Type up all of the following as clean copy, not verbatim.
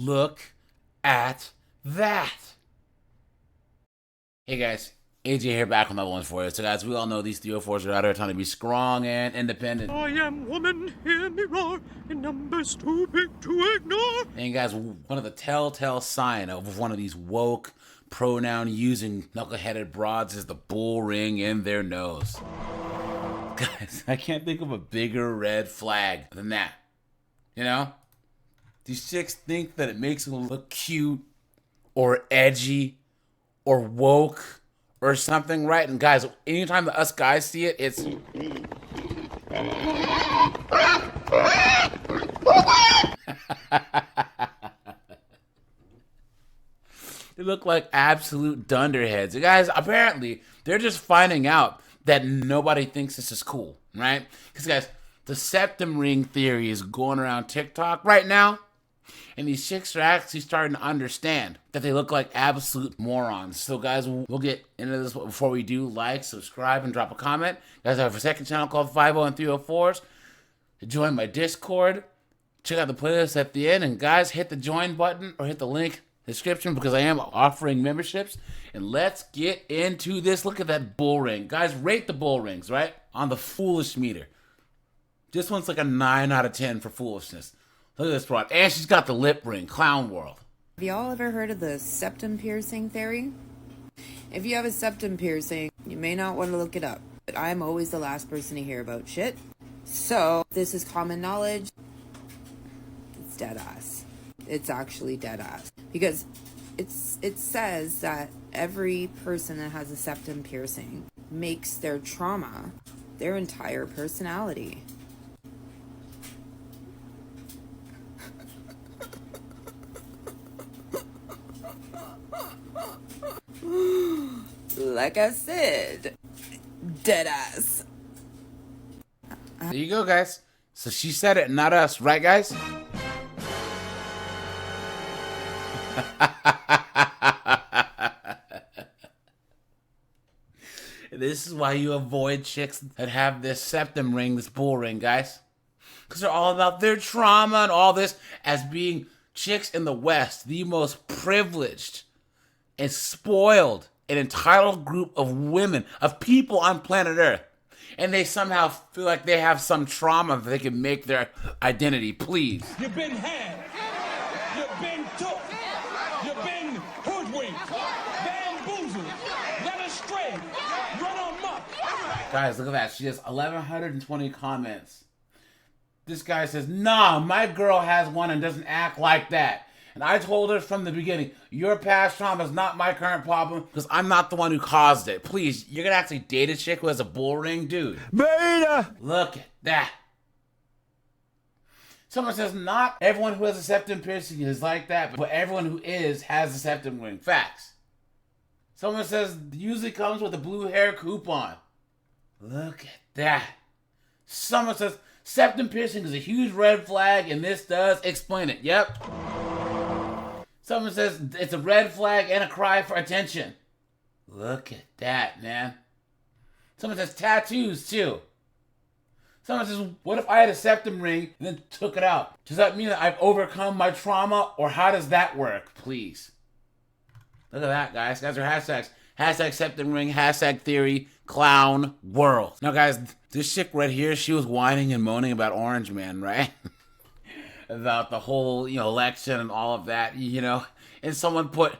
Look at that. Hey guys, AJ here back with another one for you. So guys, we all know these 304s are out there trying to be strong and independent. I am woman, hear me roar, in numbers too big to ignore. And guys, one of the telltale sign of one of these woke, pronoun-using, knuckle-headed broads is the bull ring in their nose. Guys, I can't think of a bigger red flag than that. You know? These chicks think that it makes them look cute or edgy or woke or something, right? And guys, anytime that us guys see it, it's... They look like absolute dunderheads. And guys, apparently, they're just finding out that nobody thinks this is cool, right? Because guys, the Septum Ring Theory is going around TikTok right now. And these chicks are actually starting to understand that they look like absolute morons. So guys, we'll get into this before we do. Like, subscribe, and drop a comment. Guys, I have a second channel called 50 and 304s. Join my Discord. Check out the playlist at the end. And guys, hit the join button or hit the link in the description because I am offering memberships. And let's get into this. Look at that bull ring. Guys, rate the bull rings, right? On the foolish meter. This one's like a 9 out of 10 for foolishness. Look at this broad. And she's got the lip ring. Clown world. Have y'all ever heard of the septum piercing theory? If you have a septum piercing, you may not want to look it up, but I'm always the last person to hear about shit. So, this is common knowledge. It's dead ass. It's actually dead ass. Because it says that every person that has a septum piercing makes their trauma their entire personality. Like I said, dead ass. There you go, guys. So she said it, not us, right, guys? This is why you avoid chicks that have this septum ring, this bull ring, guys. Because they're all about their trauma and all this as being chicks in the West, the most privileged and spoiled and entitled group of women, of people on planet Earth. And they somehow feel like they have some trauma that they can make their identity. Please. You've been had. You've been took. You've been hoodwinked. Bamboozled. Led astray. Run amok. Guys, look at that. She has 1,120 comments. This guy says, nah, my girl has one and doesn't act like that. And I told her from the beginning, your past trauma is not my current problem because I'm not the one who caused it. Please, you're going to actually date a chick who has a bull ring? Dude. Beta. Look at that. Someone says, not everyone who has a septum piercing is like that, but everyone who is has a septum ring. Facts. Someone says, usually comes with a blue hair coupon. Look at that. Someone says, septum piercing is a huge red flag and this does explain it. Yep. Someone says it's a red flag and a cry for attention. Look at that, man. Someone says tattoos, too. Someone says, what if I had a septum ring and then took it out? Does that mean that I've overcome my trauma, or how does that work, please? Look at that, guys. Guys are hashtags. Hashtag septum ring, hashtag theory, clown world. Now, guys, this chick right here, she was whining and moaning about Orange Man, right? About the whole, election and all of that, and someone put,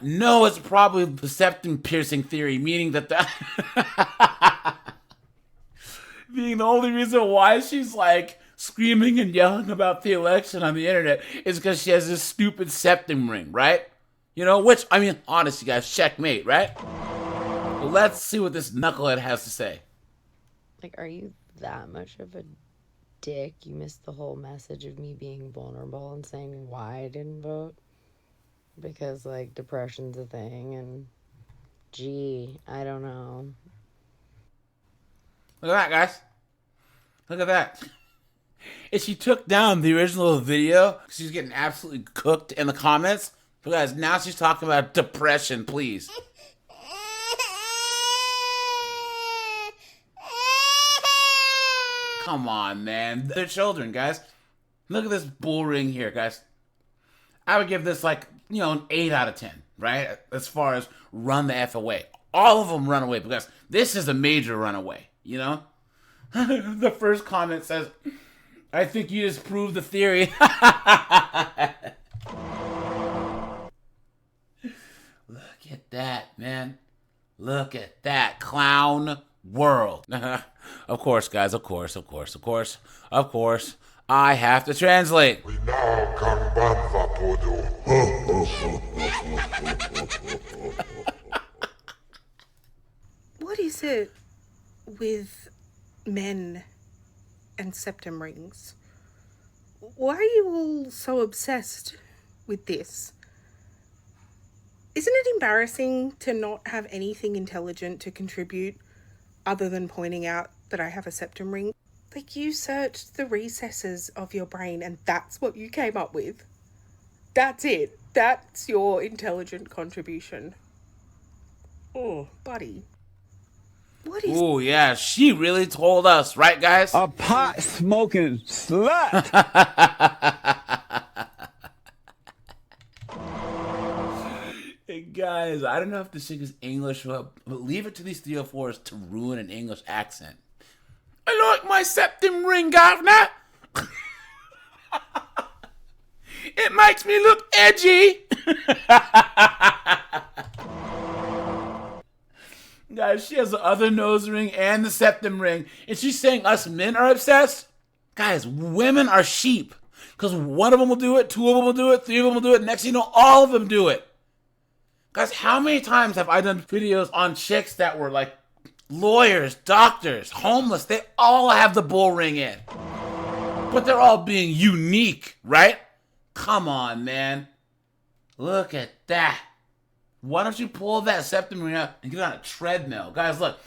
no, it's probably the septum piercing theory, meaning that being the only reason why she's like screaming and yelling about the election on the internet is because she has this stupid septum ring, right? Which, honestly, guys, checkmate, right? But let's see what this knucklehead has to say. Like, are you that much of a dick? You missed the whole message of me being vulnerable and saying why I didn't vote, because like depression's a thing, and gee, I don't know. Look at that, guys. Look at that. If she took down the original video, she's getting absolutely cooked in the comments. But guys, now she's talking about depression, please. Come on, man. They're children, guys. Look at this bull ring here, guys. I would give this like, an 8 out of 10, right? As far as run the F away. All of them run away because this is a major runaway, The first comment says, I think you just proved the theory. Look at that, man. Look at that clown world. Of course, guys, of course. I have to translate. We now can banva podo. What is it with men and septum rings? Why are you all so obsessed with this? Isn't it embarrassing to not have anything intelligent to contribute other than pointing out that I have a septum ring? Like, you searched the recesses of your brain and that's what you came up with. That's it. That's your intelligent contribution. Oh, buddy. What is... Oh, yeah, she really told us, right, guys? A pot-smoking slut! Hey, guys, I don't know if this chick is English, but leave it to these 304s to ruin an English accent. I like my septum ring, governor. It makes me look edgy. Guys, she has the other nose ring and the septum ring, and she's saying us men are obsessed? Guys, women are sheep. Because one of them will do it, two of them will do it, three of them will do it, next thing you know, all of them do it. Guys, how many times have I done videos on chicks that were like lawyers, doctors, homeless? They all have the bull ring in. But they're all being unique, right? Come on, man. Look at that. Why don't you pull that septum ring out and get on a treadmill? Guys, look.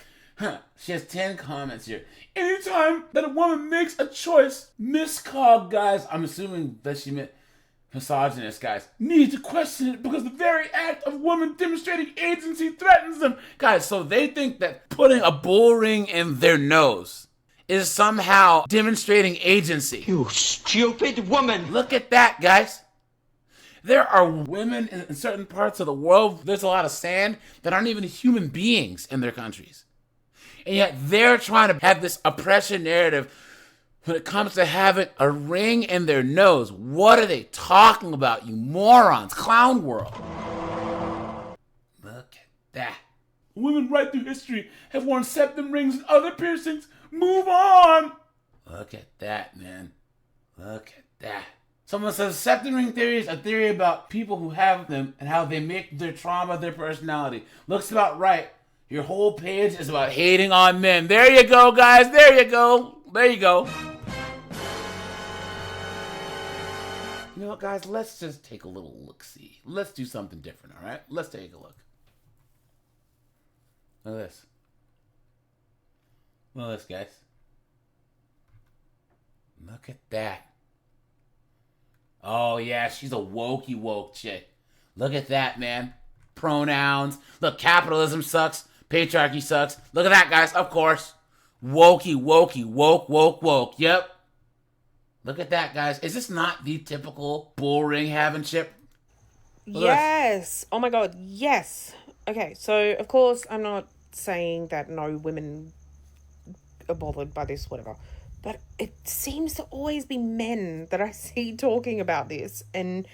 She has 10 comments here. Anytime that a woman makes a choice, miscog, guys, I'm assuming that she meant misogynist, guys, need to question it because the very act of women demonstrating agency threatens them. Guys, so they think that putting a bull ring in their nose is somehow demonstrating agency. You stupid woman! Look at that, guys. There are women in certain parts of the world, there's a lot of sand, that aren't even human beings in their countries. And yet they're trying to have this oppression narrative when it comes to having a ring in their nose. What are they talking about, you morons? Clown world. Look at that. Women right through history have worn septum rings and other piercings. Move on. Look at that, man. Look at that. Someone says septum ring theory is a theory about people who have them and how they make their trauma their personality. Looks about right. Your whole page is about hating on men. There you go, guys. There you go. There you go. You know what, guys? Let's just take a little look-see. Let's do something different, all right? Let's take a look. Look at this. Look at this, guys. Look at that. Oh, yeah, she's a wokey woke chick. Look at that, man. Pronouns. Look, capitalism sucks. Patriarchy sucks. Look at that, guys. Of course. Wokey, wokey, woke, woke, woke. Yep. Look at that, guys. Is this not the typical bull ring having chip? Yes. Oh my God. Yes. Okay. So, of course, I'm not saying that no women are bothered by this, whatever. But it seems to always be men that I see talking about this and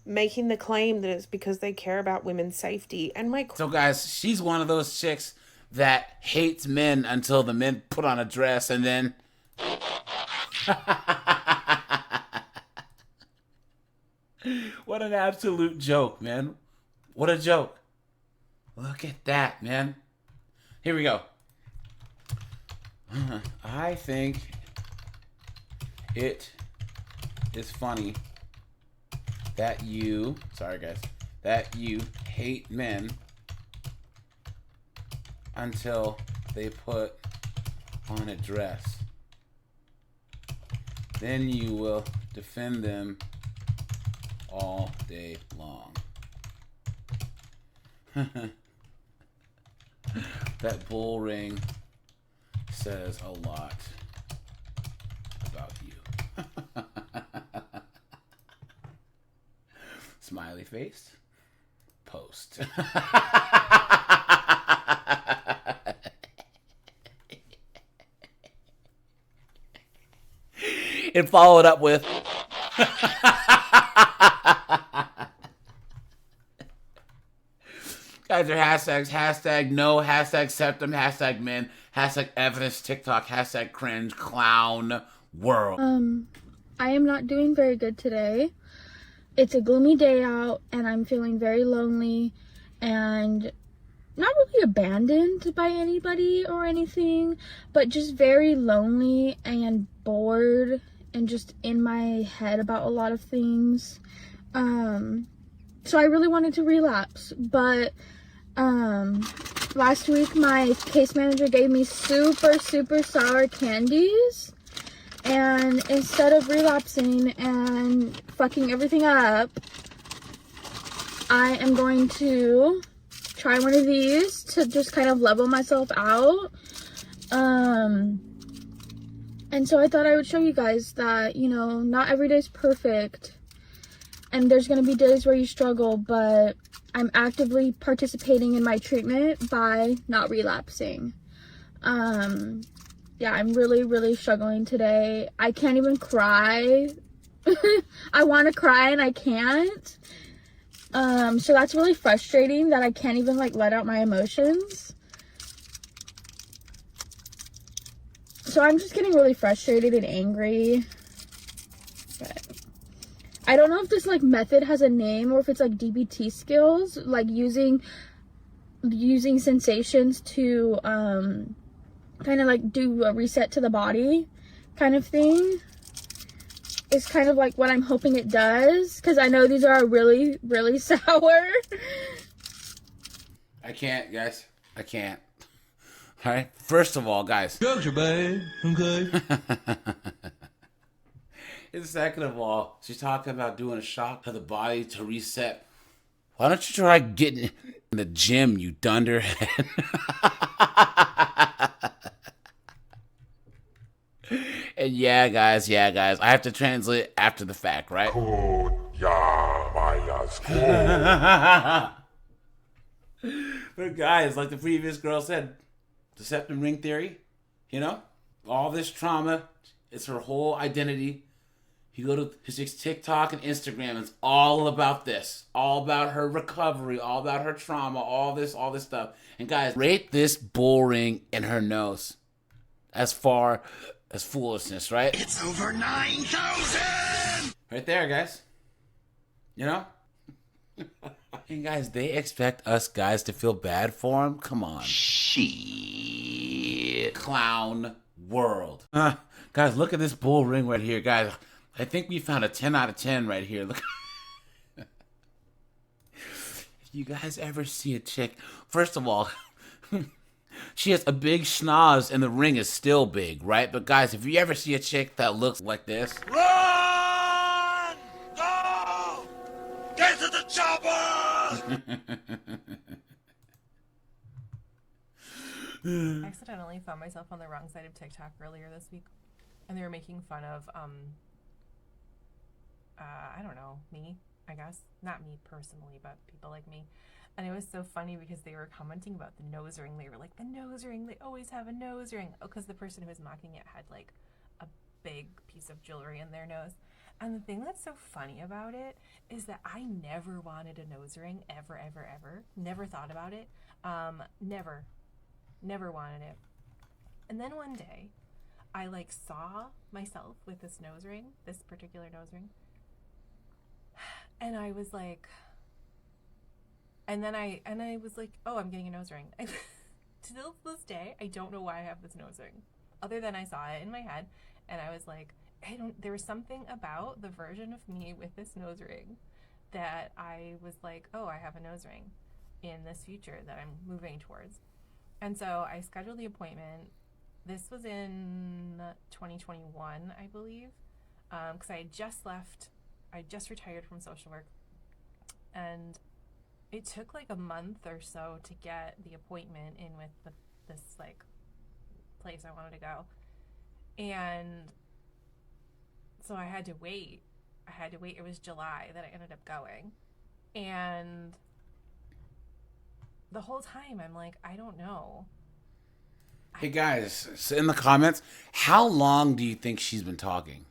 making the claim that it's because they care about women's safety. And so, guys, she's one of those chicks that hates men until the men put on a dress and then... What an absolute joke, man. What a joke. Look at that, man. Here we go. I think it is funny that you, sorry guys, that you hate men until they put on a dress. Then you will defend them all day long. That bull ring says a lot about you. Smiley face. Post. And followed up with guys, are hashtags, hashtag no, hashtag septum, hashtag men, hashtag evidence, TikTok, hashtag cringe, clown, world. I am not doing very good today. It's a gloomy day out and I'm feeling very lonely and not really abandoned by anybody or anything, but just very lonely and bored and just in my head about a lot of things. So I really wanted to relapse, but last week my case manager gave me super sour candies, and instead of relapsing and fucking everything up, I am going to try one of these to just kind of level myself out. And so I thought I would show you guys that, you know, not every day's perfect and there's going to be days where you struggle, but I'm actively participating in my treatment by not relapsing. Yeah, I'm really struggling today. I can't even cry. I want to cry and I can't. So that's really frustrating that I can't even like let out my emotions. So I'm just getting really frustrated and angry. But I don't know if this like method has a name or if it's like DBT skills, like using sensations to kind of like do a reset to the body kind of thing. It's kind of like what I'm hoping it does, because I know these are really sour. I can't, guys. I can't. All right. First of all, guys. Gotcha, babe. Okay. And second of all, she's talking about doing a shock to the body to reset. Why don't you try getting in the gym, you dunderhead? And yeah, guys, I have to translate after the fact, right? But guys, like the previous girl said, the Septum Ring Theory, you know, all this trauma, it's her whole identity. You go to his TikTok and Instagram, it's all about this. All about her recovery, all about her trauma, all this stuff. And guys, rate this bull ring in her nose as far as foolishness, right? It's over 9,000! Right there, guys. You know? And guys, they expect us guys to feel bad for him? Come on. Shit. Clown world. Guys, look at this bull ring right here, guys. I think we found a 10 out of 10 right here. Look. If you guys ever see a chick, first of all, she has a big schnoz and the ring is still big, right? But guys, if you ever see a chick that looks like this. Run! Go! Get to the chopper! I accidentally found myself on the wrong side of TikTok earlier this week, and they were making fun of, I don't know, me, I guess. Not me personally, but people like me. And it was so funny because they were commenting about the nose ring. They were like, the nose ring, they always have a nose ring. Oh, because the person who was mocking it had like a big piece of jewelry in their nose. And the thing that's so funny about it is that I never wanted a nose ring, ever. Never thought about it. Never wanted it. And then one day, I like saw myself with this nose ring, this particular nose ring. And I was like, and then I was like, oh, I'm getting a nose ring. To this day, I don't know why I have this nose ring, other than I saw it in my head, and I was like, there was something about the version of me with this nose ring that I was like, oh, I have a nose ring in this future that I'm moving towards. And so I scheduled the appointment. This was in 2021, I believe, because I had just left. I just retired from social work, and it took like a month or so to get the appointment in with this like place I wanted to go. And so I had to wait. It was July that I ended up going. And the whole time I'm like, I don't know. Hey guys, so in the comments, how long do you think she's been talking?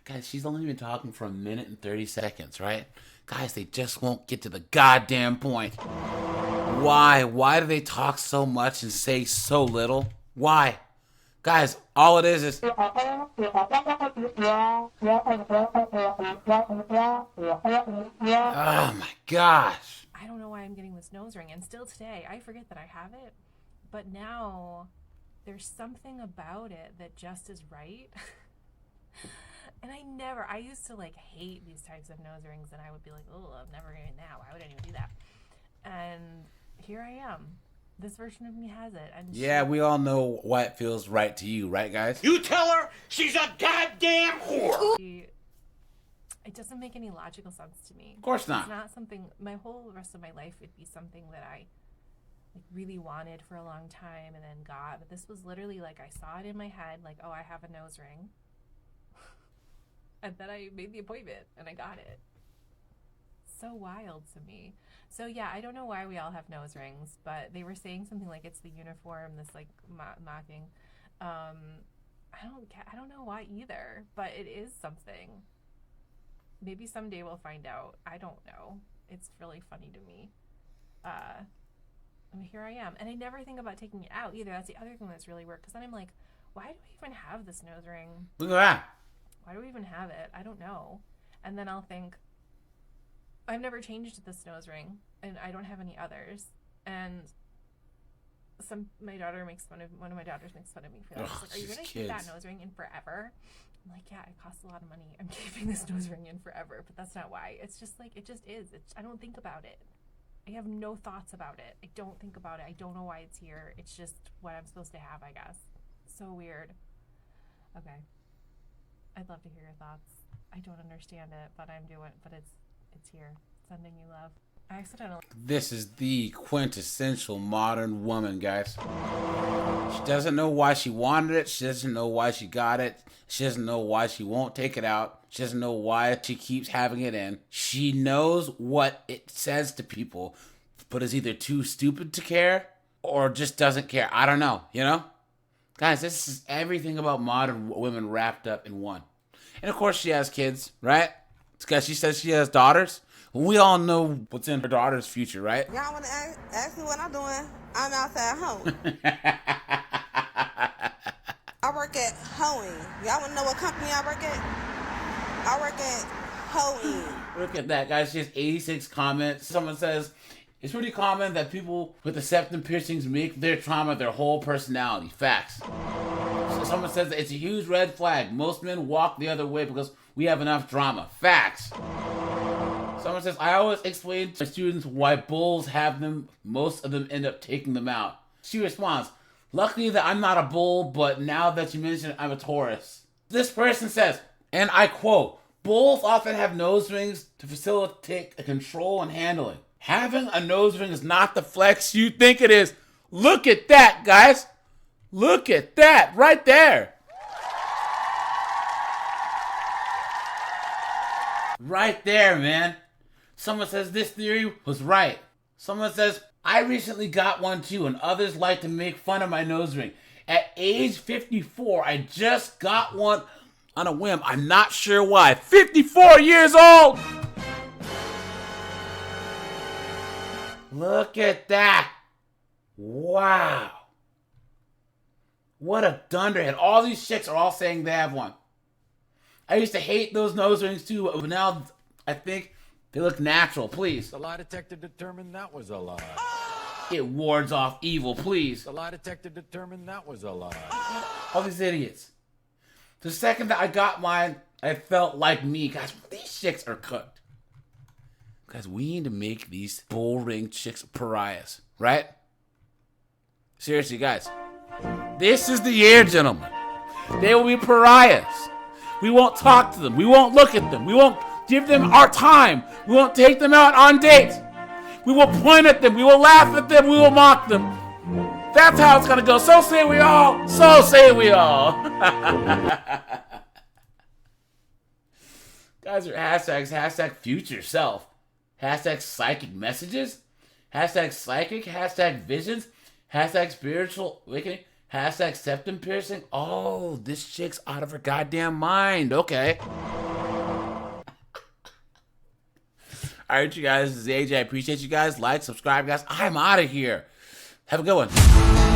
Guys, she's only been talking for 1 minute and 30 seconds, right? Guys, they just won't get to the goddamn point. Why? Why do they talk so much and say so little? Why? Guys, all it is... Oh my gosh. I don't know why I'm getting this nose ring. And still today, I forget that I have it. But now, there's something about it that just is right. And I used to like hate these types of nose rings, and I would be like, oh, I'm never going to now. Why would anyone do that? And here I am. This version of me has it. And yeah, we all know why it feels right to you, right, guys? You tell her she's a goddamn whore! It doesn't make any logical sense to me. Of course not. It's not something, my whole rest of my life would be something that I like really wanted for a long time and then got. But this was literally like, I saw it in my head, like, oh, I have a nose ring. And then I made the appointment and I got it. So wild to me. So yeah, I don't know why we all have nose rings, but they were saying something like it's the uniform, this like mocking. I don't know why either, but it is something. Maybe someday we'll find out. I don't know. It's really funny to me. And here I am. And I never think about taking it out either. That's the other thing that's really weird. Because then I'm like, why do I even have this nose ring? Look at that. Why do we even have it? I don't know. And then I'll think, I've never changed this nose ring. And I don't have any others. And my daughter makes fun of, one of my daughters makes fun of me for that. She's like, are you going to keep that nose ring in forever? I'm like, yeah, it costs a lot of money. I'm keeping this nose ring in forever, but that's not why. It's just like, it just is. I don't think about it. I have no thoughts about it. I don't think about it. I don't know why it's here. It's just what I'm supposed to have, I guess. So weird. Okay. I'd love to hear your thoughts. I don't understand it, but it's here. Sending you love. I accidentally... This is the quintessential modern woman, guys. She doesn't know why she wanted it. She doesn't know why she got it. She doesn't know why she won't take it out. She doesn't know why she keeps having it in. She knows what it says to people, but is either too stupid to care or just doesn't care. I don't know, you know? Guys, this is everything about modern women wrapped up in one. And of course she has kids, right? It's because she says she has daughters. We all know what's in her daughter's future, right? Y'all want to ask me what I'm doing? I'm outside home. I work at Hoeing. Y'all want to know what company I work at? I work at Hoeing. Look at that, guys. She has 86 comments. Someone says, it's pretty common that people with the septum piercings make their trauma their whole personality. Facts. So someone says that it's a huge red flag. Most men walk the other way because we have enough drama. Facts. Someone says, I always explain to my students why bulls have them. Most of them end up taking them out. She responds, luckily that I'm not a bull, but now that you mention it, I'm a Taurus. This person says, and I quote, bulls often have nose rings to facilitate control and handling. Having a nose ring is not the flex you think it is. Look at that, guys. Look at that right there. Right there, man. Someone says this theory was right. Someone says, I recently got one too, and others like to make fun of my nose ring. At age 54, I just got one on a whim. I'm not sure why. 54 years old! Look at that. Wow. What a dunderhead. All these chicks are all saying they have one. I used to hate those nose rings too, but now I think they look natural, please. The lie detector determined that was a lie. It wards off evil, please. The lie detector determined that was a lie. All these idiots. The second that I got mine, I felt like me. Guys, these chicks are cooked. Guys, we need to make these bull ring chicks pariahs, right? Seriously, guys. This is the year, gentlemen. They will be pariahs. We won't talk to them. We won't look at them. We won't give them our time. We won't take them out on dates. We will point at them. We will laugh at them. We will mock them. That's how it's going to go. So say we all. So say we all. Guys are hashtags, hashtag future self, hashtag psychic messages, hashtag psychic, hashtag visions, hashtag spiritual awakening, hashtag septum piercing. Oh, this chick's out of her goddamn mind. Okay. All right, you guys, this is AJ. I appreciate you guys. Like, subscribe, guys. I'm out of here. Have a good one.